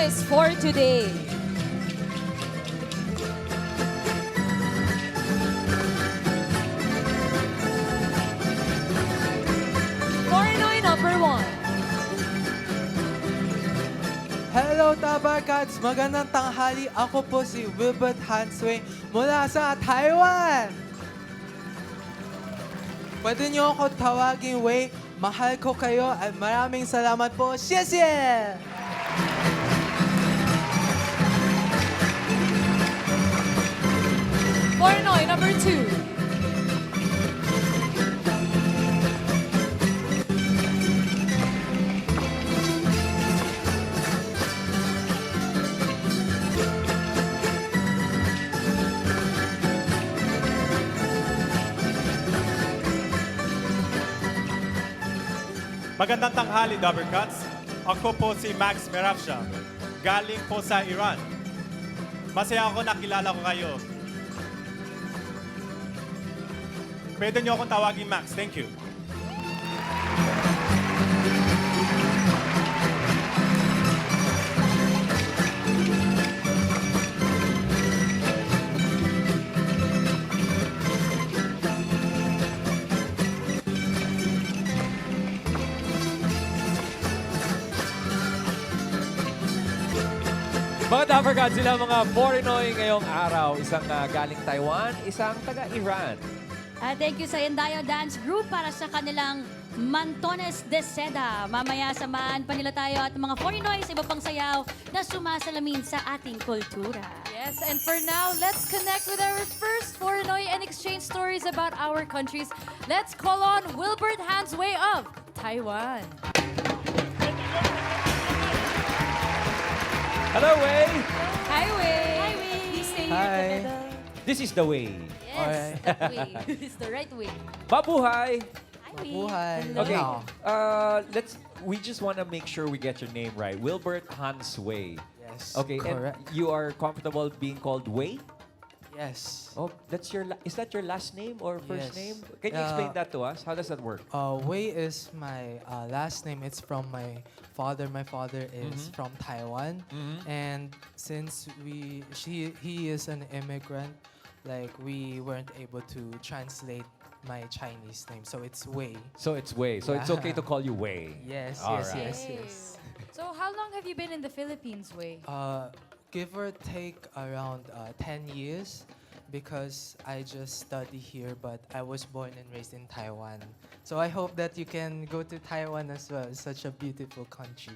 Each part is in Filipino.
choice for today. Porinoy number 1. Hello, Tabarkats! Magandang tanghali. Ako po si Wilbert Hansway mula sa Taiwan. Pwede niyo ako tawagin Wei. Mahal ko kayo at maraming salamat po. Xie! Porinoy number 2. Magandang tanghali, Dabbercats. Ako po si Max Merafsha. Galing po sa Iran. Masaya ako nakilala ko kayo. Pwede niyo akong tawagin Max. Thank you. Mga Dappercats, sila mga Porinoy ngayong araw. Isang galing Taiwan, isang taga-Iran. Thank you sa Indayo Dance Group para sa kanilang Mantones de Seda. Mamaya samahan pa nila tayo at mga Porinoy sa iba pang sayaw na sumasalamin sa ating kultura. Yes, and for now, let's connect with our first Porinoy and exchange stories about our countries. Let's call on Wilbert Hansway of Taiwan. Hello, Wei! Hi, Wei. Hi, Wei. We stay Hi. here together. This is the way. Yes, that way. It's the right way. Mabuhay! Hi, Wei. Mabuhay. Hello. Okay, Hello. we just want to make sure we get your name right. Wilbert Hans Wei. Yes, Okay, correct. and you are comfortable being called Wei? Yes. Oh, is that your last name or first Yes. name? Can you explain that to us? How does that work? Wei is my last name. It's from my father. My father is from Taiwan, and since he is an immigrant, like we weren't able to translate my Chinese name, so it's Wei. So it's Wei. So it's Yeah. okay to call you Wei. Yes, All yes, right. yes, Hey. yes. So how long have you been in the Philippines, Wei? Give or take around 10 years, because I just study here, but I was born and raised in Taiwan. So I hope that you can go to Taiwan as well. It's such a beautiful country.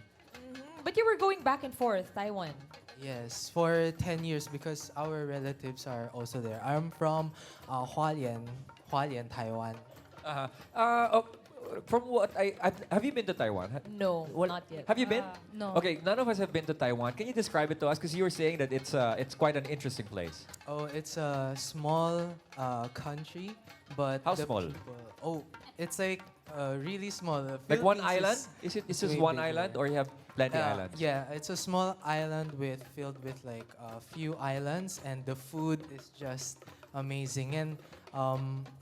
But you were going back and forth, Taiwan. Yes, for 10 years, because our relatives are also there. I'm from Hualien, Taiwan. From what have you been to Taiwan? No, not yet. Have you been? No. Okay, none of us have been to Taiwan. Can you describe it to us? Because you were saying that it's quite an interesting place. Oh, it's a small country, but How the small? people- it's like really small. The Like one Philippines island? Is it is just way one bigger. island, or you have plenty islands? Yeah, it's a small island filled with like a few islands, and the food is just amazing. And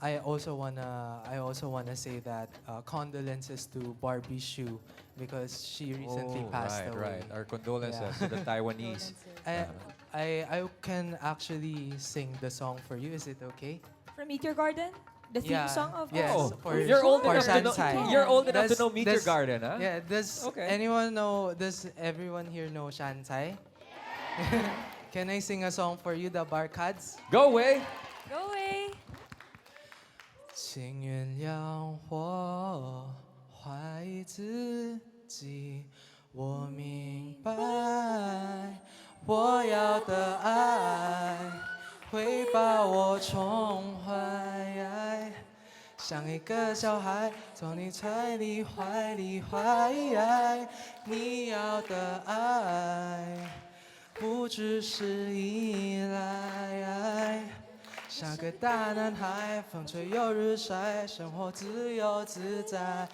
I also wanna say that condolences to Barbie Shu, because she recently passed away. Right. Our condolences to the Taiwanese. I can actually sing the song for you. Is it okay? From Meteor Garden? The theme song of yes, Oh, for you're old for enough to know. Shansai. You're old enough to Does- know Meteor does- Garden, huh? Yeah, does Okay. anyone know, does everyone here know Shansai? Can I sing a song for you, the Barkads? Go away. Go Wei. 请原谅我怀疑自己，我明白我要的爱会把我宠坏，像一个小孩从你怀里怀里怀，你要的爱不只是依赖。像个大男孩，风吹又日晒，生活自由自在。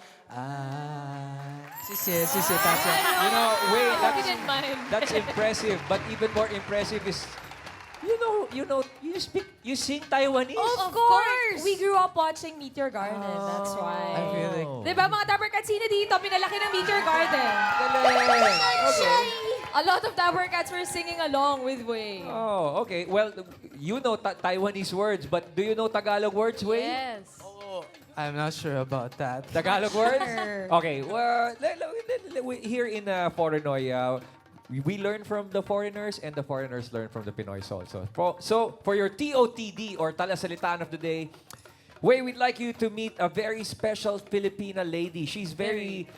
谢谢大家。 You know, wait, I didn't mind. that's impressive. But even more impressive is, you know you sing Taiwanese? Of course! We grew up watching Meteor Garden. That's I why. feel like Diba mga Dapper Cats, sino dito pinalaki ng Meteor Garden? Galing. Okay. A lot of Dapper Cats were singing along with Wei. Oh, okay. Well, you know Taiwanese words, but do you know Tagalog words, Wei? Yes. I'm not sure about that. Tagalog words? Sure. Okay, well, here in Porinoy, we learn from the foreigners and the foreigners learn from the Pinoys also. So, for your TOTD or Talasalitaan of the day, Wei, we'd like you to meet a very special Filipina lady. She's the...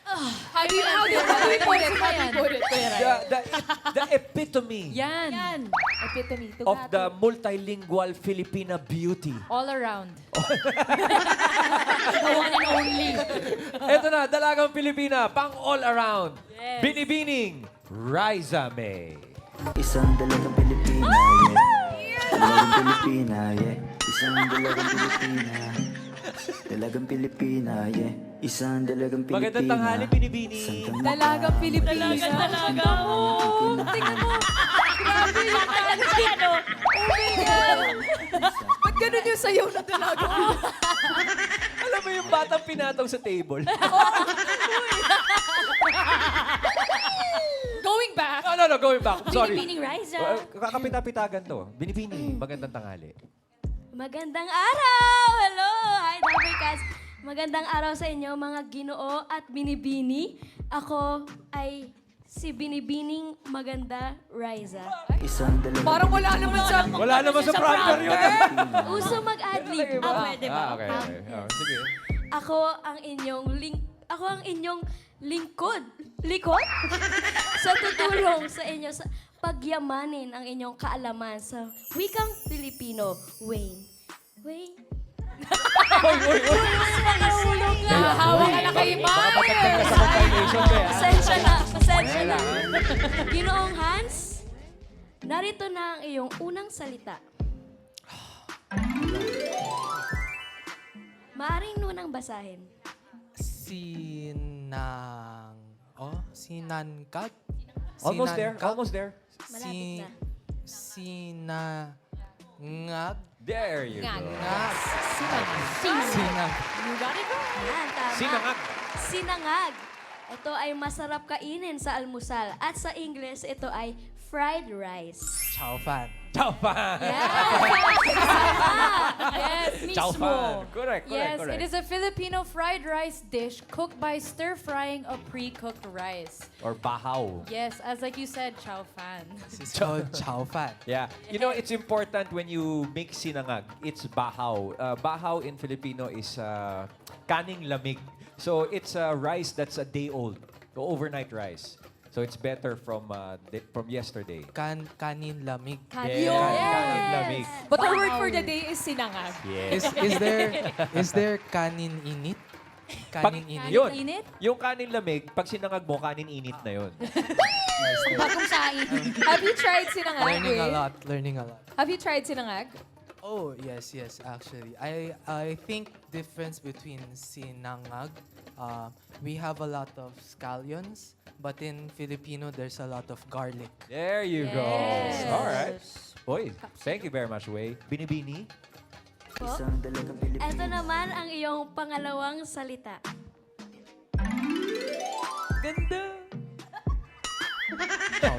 How do you put it? How do you put it? the epitome Yan. Epitome. of the multilingual Filipina beauty. All around. The one and only. Ito na, dalagang Pilipina, pang all around. Yes. Binibining Riza May. Isang dalagang Pilipina, yeah. Dalagang Pilipina, yeah. Isang dalagang Pilipina. Dalagang Pilipina, yeah. Isang dalagang Pilipina. Magandang tanghali, Binibini. Dalagang Pilipina. Talaga mo. Tingnan mo. Grabe yung ano. Oh my God. Ba't ganun yung sayaw na dalaga? Alam mo yung batang pinataw sa table? Going back. No, going back. Sorry. Binibining Riza. Kakapita-pitagan to. Binibini, magandang tanghali. Magandang araw! Hello! Hi, Dapper Cats! Magandang araw sa inyo, mga Ginoo at Binibini. Ako ay si Binibining Maganda Riza. Isang dalagang Parang wala naman sa... Wala naman sa prompter yun. Uso mag-adlib. Pwede ba? Okay. Oh, sige. Ako ang inyong lingkod. Likod? Sa tutulong sa inyo sa pagyamanin ang inyong kaalaman sa wikang Filipino. Wayne. Nahahawa ka na kay Baka Mike. matagdag ka sa compilation ko yan. Pasensya na. Ginoong Hans, narito na ang iyong unang salita. Maaring nunang basahin. Sinangkag? Almost there. Sinangkag? Almost there. Malapit na. Sinangag? There you go. Ngag. Sinangag. Yan, tama. Sinangag. Sinangag. Ito ay masarap kainin sa almusal. At sa English, ito ay fried rice. Chow fan. Chow fan. Yes, Chow mismo. fan. Correct. Yes, it is a Filipino fried rice dish cooked by stir-frying a pre-cooked rice. Or bahaw. Yes, as like you said, chow fan. This is called chow fan. Yeah. You know, it's important when you make sinangag. It's bahaw. Bahaw in Filipino is kaning lamig. So it's a rice that's a day old. Overnight rice. So it's better from yesterday. Kanin lamig. Yeah, kanin lamig. But the word for the day is sinangag. Yes. Is there kanin init? Kanin init. Yun. Init? Yung kanin lamig, pag sinangag mo, kanin init na yun. Bagong sain. Have you tried sinangag? Learning a Wei? lot. Learning a lot. Have you tried sinangag? Oh, yes, actually. I think difference between sinangag, we have a lot of scallions, but in Filipino, there's a lot of garlic. There you go. Yes. All right. Boy, thank you very much, Wei. Binibini? Isang dalagang Pilipina. Ito naman ang iyong pangalawang salita. Ganda.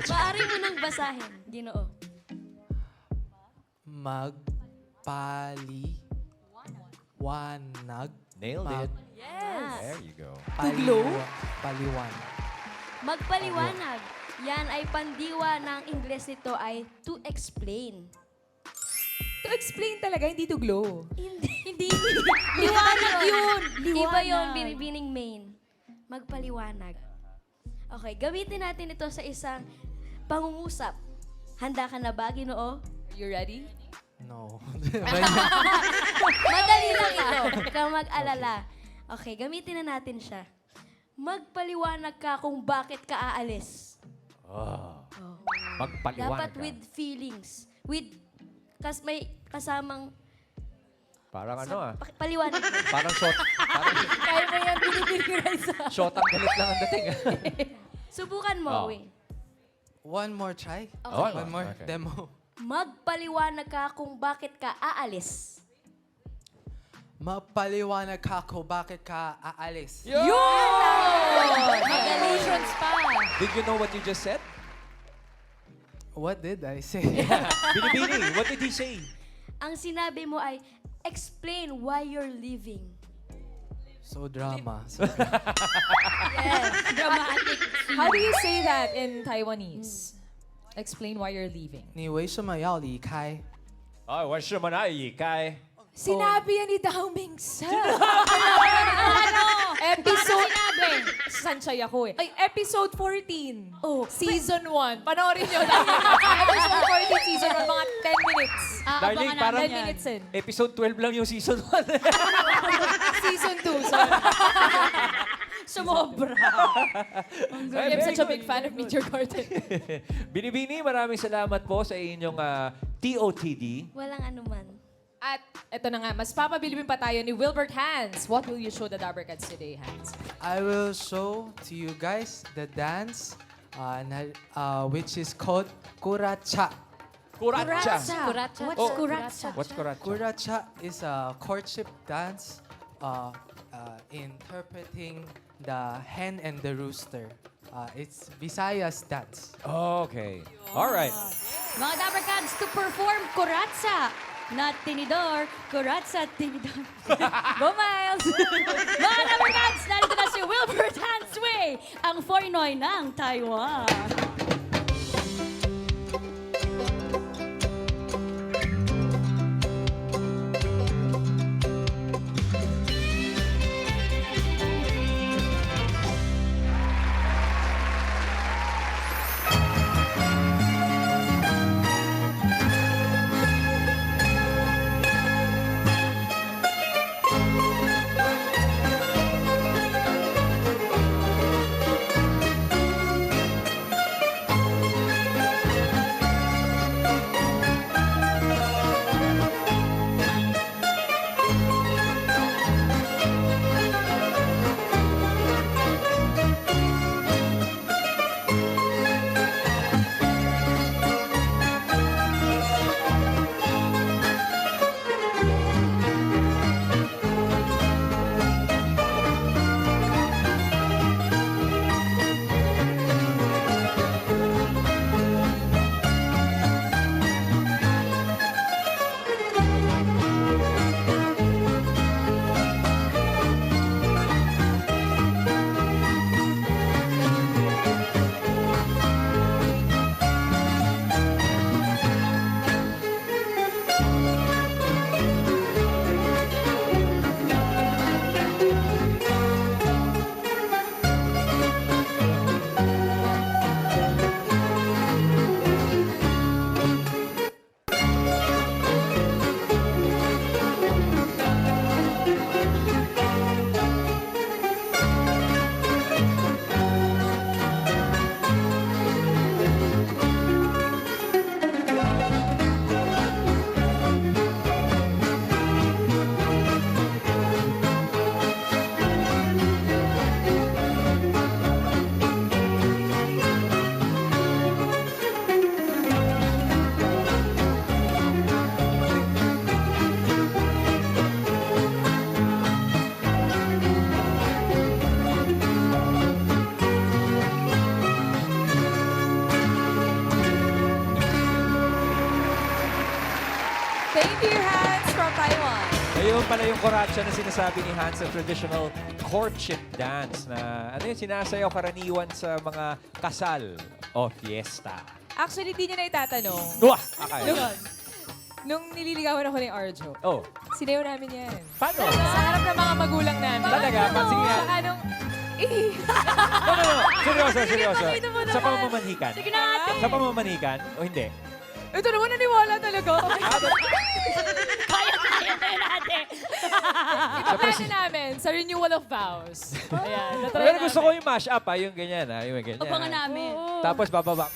Maaari mo nang basahin, Ginoo. Magpaliwanag. Nailed it. Yes. There you go. Paliwanag. Magpaliwanag. Yan ay pandiwa ng Ingles nito ay to explain. To explain talaga, hindi to glow. Hindi. Liwanag yun. Iba yun, binibining main. Magpaliwanag. Okay, gamitin natin ito sa isang pangungusap. Handa ka na ba, Ginoo? Are you ready? No. Madali lang ito. Huwag kang mag-alala. Okay, gamitin na natin siya. Magpaliwanag ka kung bakit ka aalis. Magpaliwanag Dapat ka. with feelings. May kasamang Parang paliwanag. Parang shot. Parang Kaya mo yan, Binibining Riza. shot ang galit lang ang dating. Subukan mo, Oh. Wayne. One more try. Okay. One more Okay. demo. Magpaliwanag ka kung bakit ka aalis. Mapaliwanag ka ko bakit ka aalis. Congratulations pa. Did you know what you just said? What did I say? Binibini, what did he say? Ang sinabi mo ay, explain why you're leaving. So drama. Dramatic. How do you say that in Taiwanese? Explain why you're leaving. 你为什么要离开? Ay, wala siya man ay ikay. Sinabi yan ni Dao Ming Sa. Ano Episode... sinabi? Sanchay ako eh. Ay, episode 14. Oh, Season 1. Panoorin nyo. Episode 14, season 1. Mga 10 minutes. Darling, Aabangan parang- namin 10 yan. minutes in. Episode 12 lang yung season 1. Season 2. Sorry. Sumobra. I'm such a big fan of Meteor Garden. Binibini, maraming salamat po sa inyong TOTD. walang anuman. At eto na nga, mas papabilibin pa tayo ni Wilbert Hans. What will you show the Dabbercats today, Hans? I will show to you guys the dance which is called Kuracha. Kuratsa. Kuratsa. What's Oh. kuratsa? What's kuratsa? Kuracha is a courtship dance interpreting the hen and the rooster. It's Visayas dance. Okay. All right. Mga Dabbercats to perform kuratsa. Not tinidor, kuratsa, tinidor. Go, Miles! Mga Dabbercats, narito na si Wilbert Hansway, ang Forinoy ng Taiwan. Thank you, Hans from Taiwan. Ayun pala yung kuratsa na sinasabi ni Hans, a traditional courtship dance na ano yun, sinasayaw karaniwan sa mga kasal o fiesta. Actually, di niya na itatanong. Wah! Akala. Nung nililigawan ako ni Arjo, Oh, sinew namin yan. paano? Sa harap ng mga magulang namin. Talaga? Sige nga. Sa anong... No. Seryoso, seryoso. Ipakita mo Sa naman. pamamanikan? Sige na ate. Sa pamamanikan o hindi? Ito naman, naniwala talaga. Kaya na yun ate. Ipaplano namin sa renewal of vows. Ayan, natry Pero gusto ko namin. yung mash up yung ganyan yung ganyan. Abangan namin. Tapos bababa.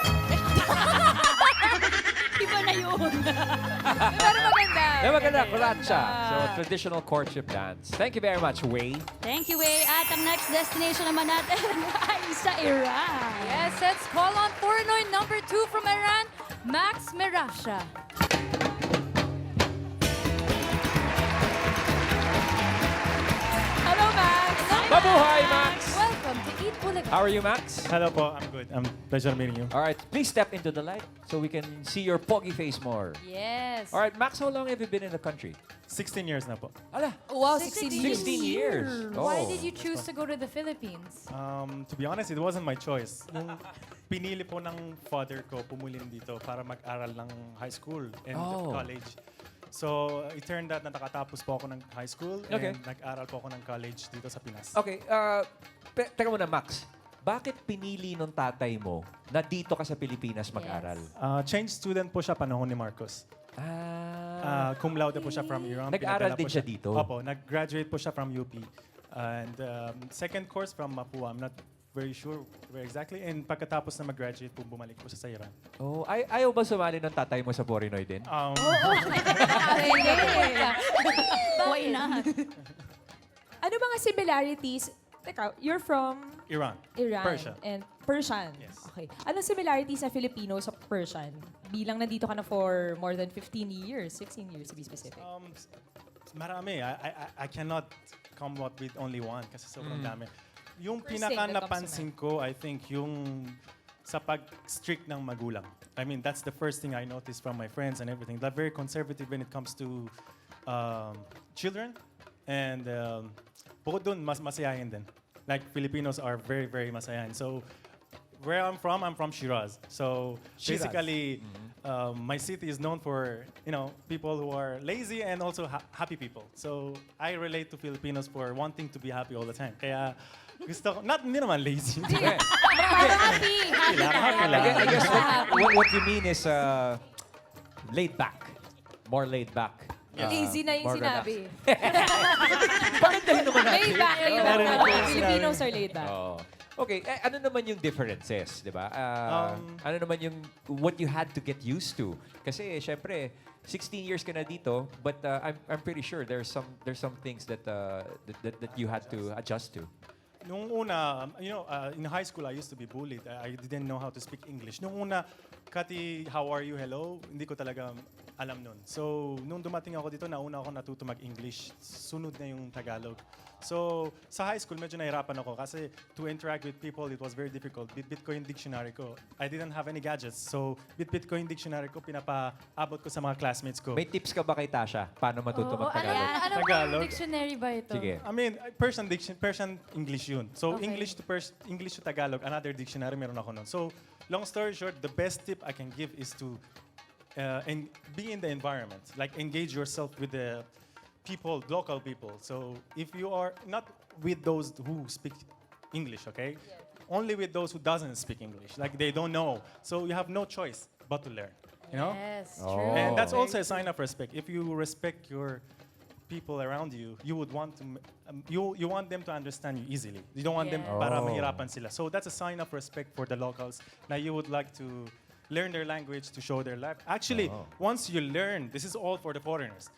Iba na yun. Pero maganda. Namaganda, Kuracha. So, traditional courtship dance. Thank you very much, Wei. Thank you, Wei. At ang next destination naman natin ay sa Iran. Yes, let's call on Pornoy number 2 from Iran, Max Mirasha. Hello, Max! Mabuhay, Max! Welcome to Eat Bulaga. How are you, Max? Hello po, I'm good. Pleasure meeting you. All right, please step into the light so we can see your pogi face more. Yes. All right, Max, how long have you been in the country? 16 years na po. Ala, Wow, 16 16 years. Why Oh. did you choose to go to the Philippines? To be honest, it wasn't my choice. Nung pinili po ng father ko, pumulin dito para mag-aral ng high school and Oh. college. So, it turned out na nakatapos po ako ng high school Okay. and nag-aral po ako ng college dito sa Pinas. Okay, teka muna, Max. Bakit pinili nung tatay mo na dito ka sa Pilipinas mag-aral? Change student po siya panahon ni Marcos. Cum laude po siya from Iran. Nag-aral Pinadala din po siya dito? Opo, nag-graduate po siya from UP. And second course from Mapua. I'm not very sure where exactly. And pagkatapos na mag-graduate po, bumalik po siya sa Iran. Oh, ayaw ba sumali ng tatay mo sa Porinoy din? Why not? Ano mga similarities? Teka, you're from Iran. Iran. Persia. And Persian. Yes. Okay. Anong similarities sa Filipino sa Persian? Bilang nandito ka na for more than 15 years, 16 years to be specific. Marami. I cannot come up with only one kasi sobrang dami. Yung First pinaka thing that comes to napansin ko, I think, yung sa pag-strict ng magulang. I mean, that's the first thing I noticed from my friends and everything. They're very conservative when it comes to children. And bukod dun, mas masayahin din. Like, Filipinos are very, very masayahin. So, where I'm from Shiraz. So, Shiraz. basically, my city is known for, people who are lazy and also happy people. So, I relate to Filipinos for wanting to be happy all the time. Kaya, gusto ko, hindi naman lazy. Okay. Happy lang, happy tayo. lang. I guess what you mean is laid back. More laid back. Easy na yung more sinabi. Pakindahin naman natin. Laid back. Laid back. Filipinos are laid back. Oh. Okay, ano naman yung differences, di ba? Ano naman yung what you had to get used to? Kasi, syempre, 16 years ka na dito, but I'm pretty sure there's some things that you had to adjust to. Nung una, in high school, I used to be bullied. I didn't know how to speak English. Nung una, Kati, how are you, hello? Hindi ko talaga alam nun. So, nung dumating ako dito, nauna ako natuto mag-English. Sunod na yung Tagalog. So, sa high school, medyo nahirapan ako kasi to interact with people, it was very difficult. Bit-bit ko yung dictionary ko. I didn't have any gadgets. So, bit-bit ko yung dictionary ko, pinapaabot ko sa mga classmates ko. May tips ka ba kay Tasha? Paano matuto Ano mag-Tagalog? ano Tagalog. dictionary ba ito? Sige. I mean, Persian English yun. So, Okay. English to Tagalog, another dictionary meron ako nun. So, long story short, the best tip I can give is to be in the environment. Like, engage yourself with the people, local people. So, if you are not with those who speak English, okay? Only with those who doesn't speak English. Like, they don't know. So, you have no choice but to learn. You know? Yes, Oh. true. And that's Very also a sign of respect. If you respect your people around you, you would want to you want them to understand you easily. You don't want them Yes. para Oh. mahirapan sila. So that's a sign of respect for the locals. Now you would like to learn their language to show their life. Actually, Oh. once you learn, this is all for the foreigners.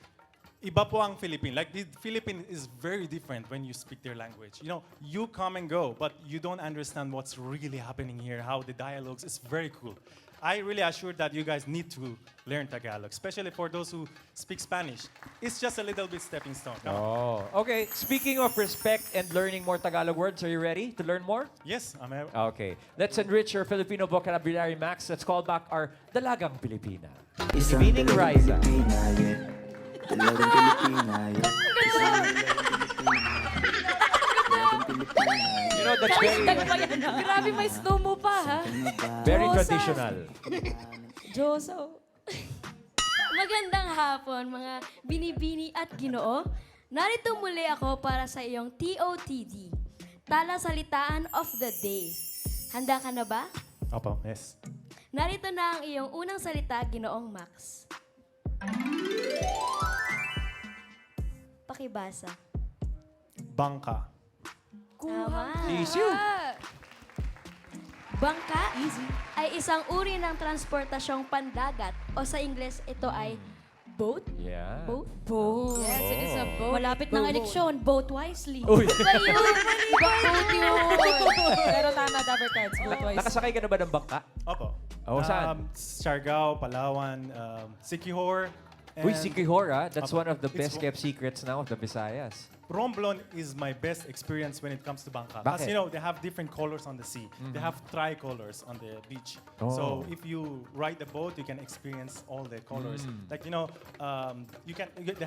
Iba po ang Philippine. Like, the Philippine is very different when you speak their language. You come and go, but you don't understand what's really happening here, how the dialogues is very cool. I really assure that you guys need to learn Tagalog, especially for those who speak Spanish. It's just a little bit stepping stone. Come on. Oh. Okay, speaking of respect and learning more Tagalog words, are you ready to learn more? Yes, Okay. Let's enrich your Filipino vocabulary, Max. Let's call back our Dalagang Pilipina. Isang Meaning dalagang Riza. Pilipina, yeah. Dalagang Pilipina, yeah. Isang dalagang Pilipina. Dalagang Pilipina, yeah. You know, that's Grabe, may slow mo pa, ha? very Rosa. traditional. Joso. Magandang hapon, mga binibini at ginoo. Narito muli ako para sa iyong TOTD, Tala Salitaan of the Day. Handa ka na ba? Opo, yes. Narito na ang iyong unang salita, Ginoong Max. Pakibasa. Bangka. Tama. Issue. Bangka ay isang uri ng transportasyong pandagat o sa Ingles ito ay Boat? Yeah. Boat? Boat. Yes, it is a boat. Malapit ng eleksyon. Vote wisely. Uy, Boat yun! Pero tama, Dabber Cards. Boat wise. nakasakay ka na ba ng bangka? Opo. Oh, saan? Siargao, Palawan, Siquijor. Uy, and Siquijor, That's Opo. one of the It's best-kept secrets now of the Visayas. Romblon is my best experience when it comes to Bangka. Bakit? As you know, they have different colors on the sea. They have tricolors on the beach. Oh. So if you ride the boat, you can experience all the colors. Like they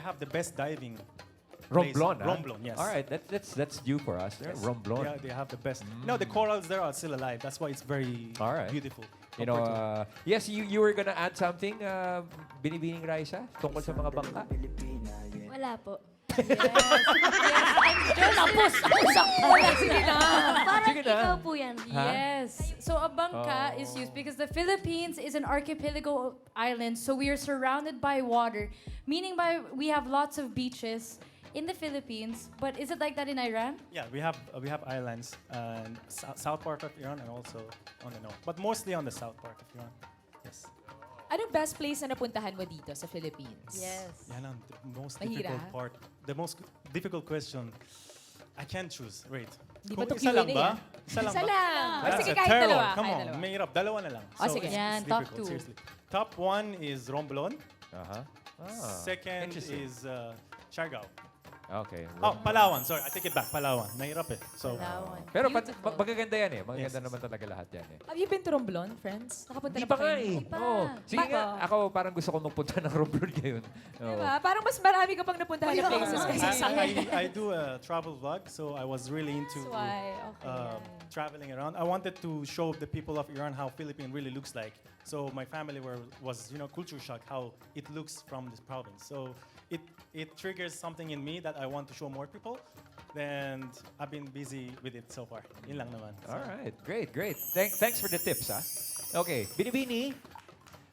have the best diving. place. Romblon, Romblon, yes. All right, that's due for us. Yes. Romblon. Yeah, they have the best. The corals there are still alive. That's why it's very All right. beautiful. You know, yes, you were gonna add something, Binibining Raisa, tungkol sa mga bangka. Wala po. Tapos, Sige na. Parang Sige na. ikaw po yan. Yes. So a bangka is used because the Philippines is an archipelago island, so we are surrounded by water, meaning we have lots of beaches in the Philippines. But is it like that in Iran? Yeah, we have islands and south part of Iran and also on the north, but mostly on the south part of Iran. Yes. Anong best place na napuntahan mo dito sa Philippines? Yes. Yan ang most Mahirap. difficult part. The most difficult question. I can't choose. Wait. Di ba Kung to isa lang Q&A ba? ah? Isa lang Isa ba? lang. That's Sige, a kahit terrible. dalawa. Come kahit on, dalawa. mahirap. Dalawa na lang. Oh, sige. Yan, it's top difficult, two. seriously. Top one is Romblon. Uh-huh. Second interesting. is Siargao. Okay. Oh, Palawan. Sorry, I take it back. Palawan. Mahirap eh. So, Palawan. Pero Beautiful. magaganda yan eh. Magaganda Yes. naman talaga lahat yan eh. Have you been to Romblon, friends? Nakapunta Hindi na pa ba nga kayo? eh. Hindi pa. Oo. Sige Baka. nga, ako parang gusto ko magpunta ng Romblon ngayon. Oo. Diba? Parang mas marami ka pang napuntahan na places kasi sa I do a travel vlog, so I was really into That's why. Okay. traveling around. I wanted to show the people of Iran how Philippine really looks like. So my family was culture shock how it looks from this province. So it triggers something in me that I want to show more people. And I've been busy with it so far. Yun lang naman. So, All right. Great. Thanks for the tips, Okay. Binibini,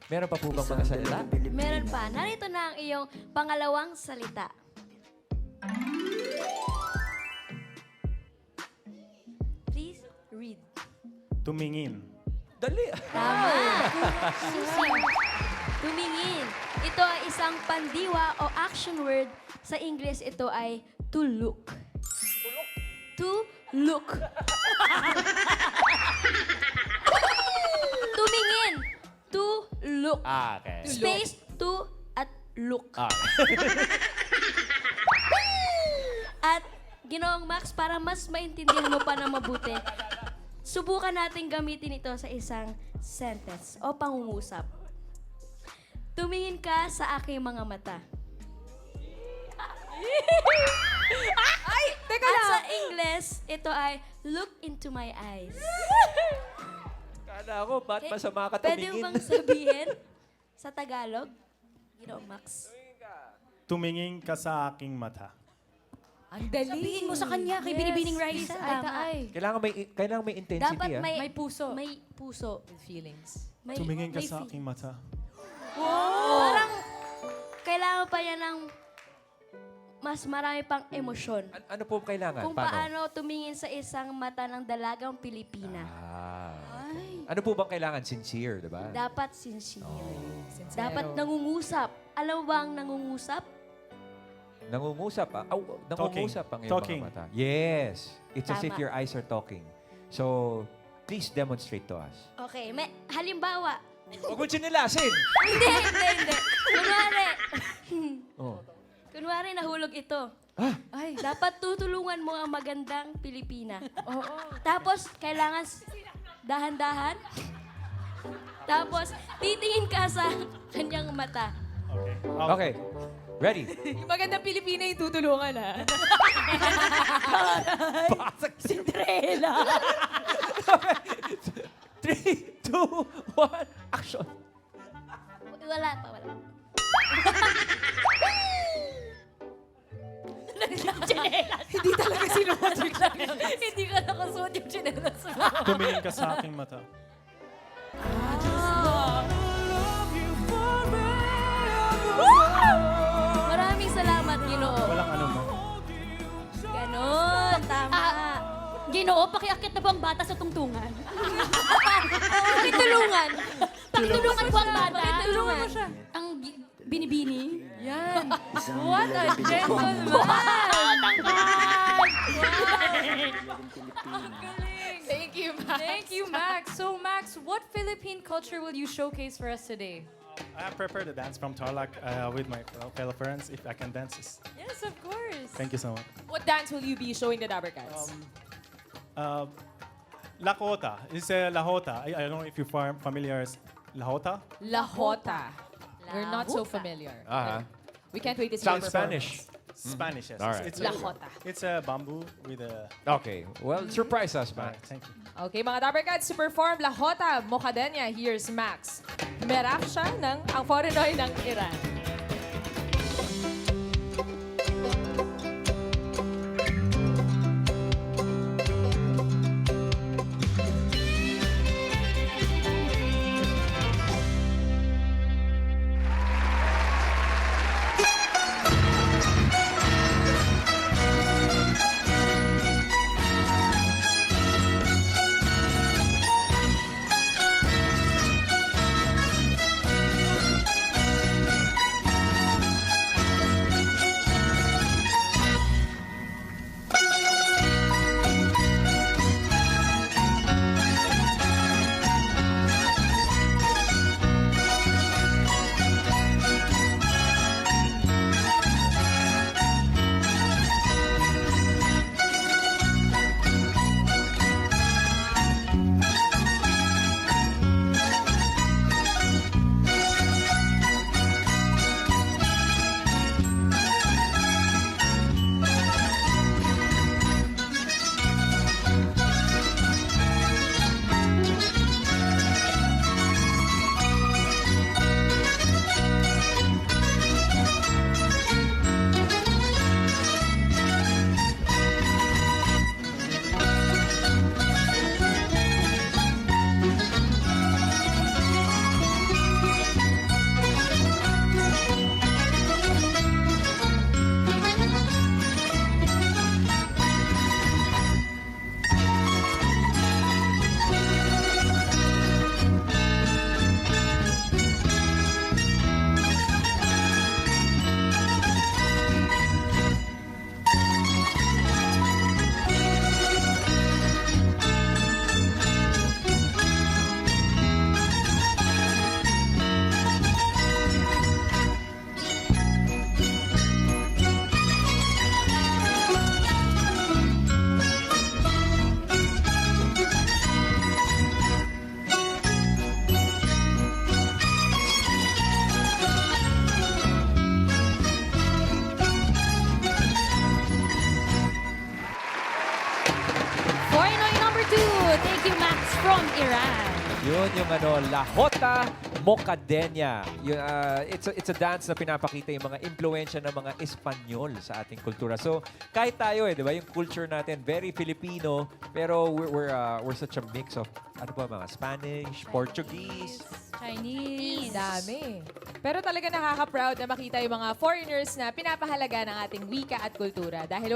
meron pa po bang mga salita? Meron pa. Narito na ang iyong pangalawang salita. Please read. Tumingin. Dali. Tama. Tumingin. Ito ay isang pandiwa o action word. Sa English, ito ay to look. To look. Tumingin. To look. Okay. Space to at look. At Ginoong Max, para mas maintindihan mo pa na mabuti, subukan natin gamitin ito sa isang sentence o pangungusap. Tumingin ka sa aking mga mata. Ay! Teka At lang! sa English, ito ay look into my eyes. Kala ko, ba't masama ka Pwede tumingin? mo bang sabihin sa Tagalog? Ginoong Max. Tumingin ka sa aking mata. Ang dali. sabihin mo sa kanya kay Binibining Raisa. Eye to eye. Kailangan may intensity, Dapat may puso. May puso. Feelings. May, Tumingin ka may sa feel. aking mata. Parang kailangan pa yan ng mas marami pang emosyon. Ano po kailangan? Kung paano tumingin sa isang mata ng dalagang Pilipina. Ano po bang kailangan? Sincere, di ba? Dapat sincere. Sincero. Dapat nangungusap. Alam mo ba ang nangungusap? Nangungusap, nangungusap ang iyong Talking. mga mata. Yes. It's as if Tama. your eyes are talking. So, please demonstrate to us. Okay, may halimbawa. Huwag mo sinilasin! Hindi. Kunwari, Oh. kunwari nahulog ito. Ay. Dapat tutulungan mo ang magandang Pilipina. Oo. Tapos, kailangan dahan-dahan. Tapos, titingin ka sa kanyang mata. Okay. Okay. Ready? Yung magandang Pilipina yung tutulungan, ha? Cinderella. 3, 2, 1, action! Wala pa, wala. Hindi talaga sinuot lang. Hindi ka nakasuot yung chinelas mo. Tumingin ka sa aking mata. Maraming salamat, Ginoo. Walang ano mo. Ganon, tama. Ginoo, pakiakit na po ang bata sa tungtungan. Pakitulungan. Pakitulungan po ang bata. Pakitulungan mo siya. Ang Binibini. Yan. Isang What a dalagang Pilipina. Thank you, Max. Thank you, Max. So, Max, what Philippine culture will you showcase for us today? I have prepared a dance from Tarlac with my fellow friends. If I can dance, Yes, of course. thank you so much. What dance will you be showing the Dabbercats? Lakota. It's a Lahota. I don't know if you're familiar with Lahota. Lahota. We're not so familiar. We can't wait to see Sounds your Spanish. Spanish, yes. All right. Lahota. It's a bamboo with a... Okay. Well, surprise us, man. Thank you. Okay, mga Dabbercats, to perform Lahota Mokadenya, here's Max. Meraf siya ng ang foreignoy ng Iran. Foreignoy number 2. Thank you, Max from Iran. Yun yung Lahota Mokadenya. Yun, it's a dance na pinapakita yung mga impluensya ng mga Espanyol sa ating kultura. So, kahit tayo di ba, yung culture natin, very Filipino, pero we're such a mix of, ano ba, mga Spanish, Portuguese. Chinese. Dami. Pero talaga nakaka-proud na makita yung mga foreigners na pinapahalaga ng ating wika at kultura. Dahil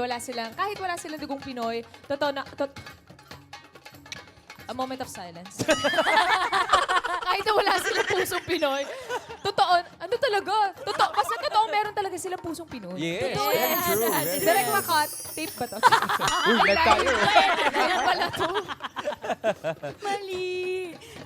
kahit wala silang dugong Pinoy, a moment of silence. Kahit na wala silang pusong Pinoy, ano talaga? Basta totoo, meron talaga silang pusong Pinoy. Yes, Totoo very yan. true, very Direct true. Makot, tape ba to? Uy, live tayo. Ayan pala to. Mali!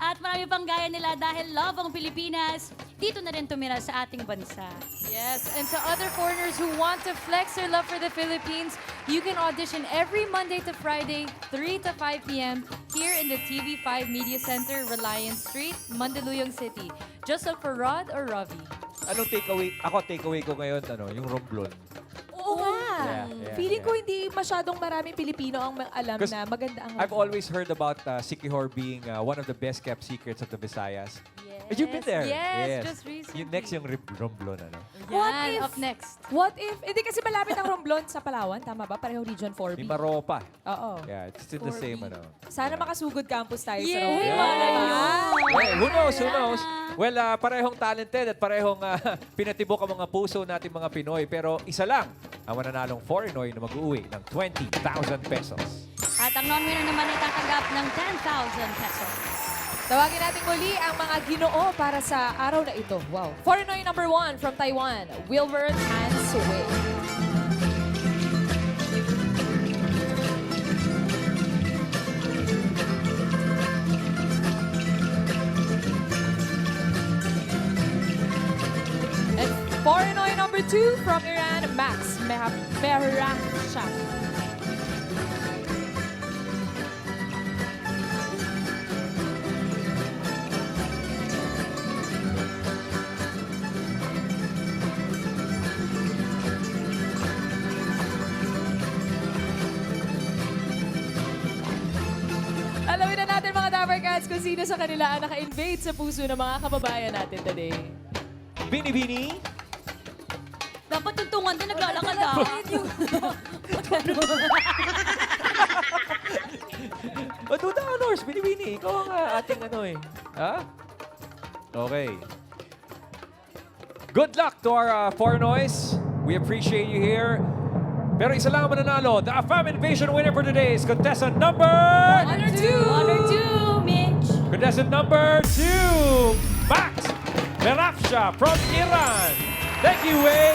At marami pang gaya nila dahil love ang Pilipinas, dito na rin tumira sa ating bansa. Yes, and to other foreigners who want to flex their love for the Philippines, you can audition every Monday to Friday, 3 to 5 p.m. here in the TV5 Media Center, Reliance Street, Mandaluyong City. Just look for Rod or Ravi. Anong takeaway? Ako, takeaway ko ngayon, yung romblon. Oo nga. Yeah, Feeling ko hindi masyadong maraming Pilipino ang alam 'Cause na maganda ang I've always heard about Siquijor being one of the best kept secrets of the Visayas. You've been there? Yes, just recently. Next yung romblon, ano? What Yan, if- up next. What if, hindi kasi malapit ang Romblon sa Palawan, tama ba? Parehong Region 4B. May Maropa. Oo. Yeah, it's still the same, ano. Sana makasugod campus tayo sa Yay! Romblon. Malay nyo. Well, who knows, who knows? Well, parehong talented at parehong pinatibok ang mga puso nating mga Pinoy. Pero isa lang ang mananalong foreignoy na mag-uwi ng 20,000 pesos. At ang non-winner naman ay tatanggap ng 10,000 pesos. Tawagin natin muli ang mga ginoo para sa araw na ito. Wow. Foreigner number 1 from Taiwan, Wilbur Han Sui. And foreigner number 2 from Iran, Max Mehrashak. Alamin na natin mga Dapper Cats kung sino sa kanila ang naka-invade sa puso ng mga kababayan natin today. Bini-bini. Dapat tuntungan din naglalakad ah. Matuta ka, Nors. Bini-bini. Ikaw ang ating ano eh. Ha? Okay. Good luck to our Foreignoys. We appreciate you here. Pero isa lang ang mananalo. The AFAM Invasion winner for today is contestant number... Honor 2! Mitch. Contestant number 2, Max Merafsha from Iran. Thank you, Wei.